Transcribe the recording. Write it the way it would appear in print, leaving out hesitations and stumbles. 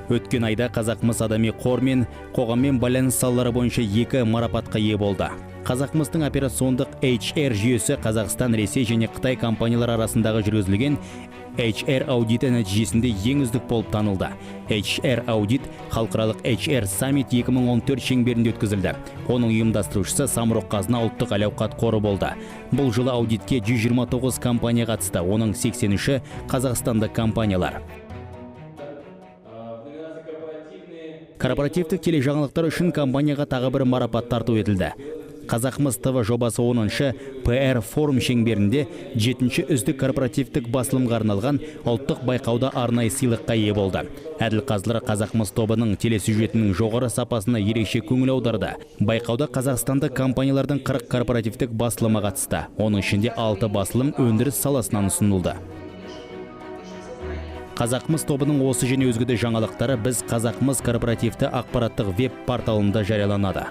Өткен айда Қазақмыс адами қор мен қоғаммен байланыс салалары бойынша 2 марапатқа ие болды. Қазақмыстың операциондық HR жүйесі Қазақстан, Ресей және Қытай компаниялар арасындағы жүргізілген HR аудиті нәтижесінде ең үздік болып танылды. HR аудит халықаралық HR Summit 2014 шеңберінде өткізілді. Оның ұйымдастырушысы Самұрық-қазына ұлттық әл-ауқат қоры болды. Бұл жылы аудитке 129 компания қатысты, оның 83-і қазақстандық компаниялар. Корпоративтік тележаңалықтар үшін компанияға тағы бір марапат тарту етілді. Қазақмыс ТВ жобасы 10-шы PR форум шеңберінде 7-ші үздік корпоративтік басылымға арналған ұлттық байқауда арнайы сыйлыққа ие болды. Әділқазылар Қазақмыс тобының телесюжетінің жоғары сапасына ерекше көңіл аударды. Байқауда қазақстандық компаниялардың 40 корпоративтік басылымы қатысты. Оның ішінде 6 басылым өндіріс саласынан ұсынылды. Қазақмыс тобының осы және өзге де жаңалықтары біз Қазақмыс корпоративті ақпараттық веб-порталында жарияланады.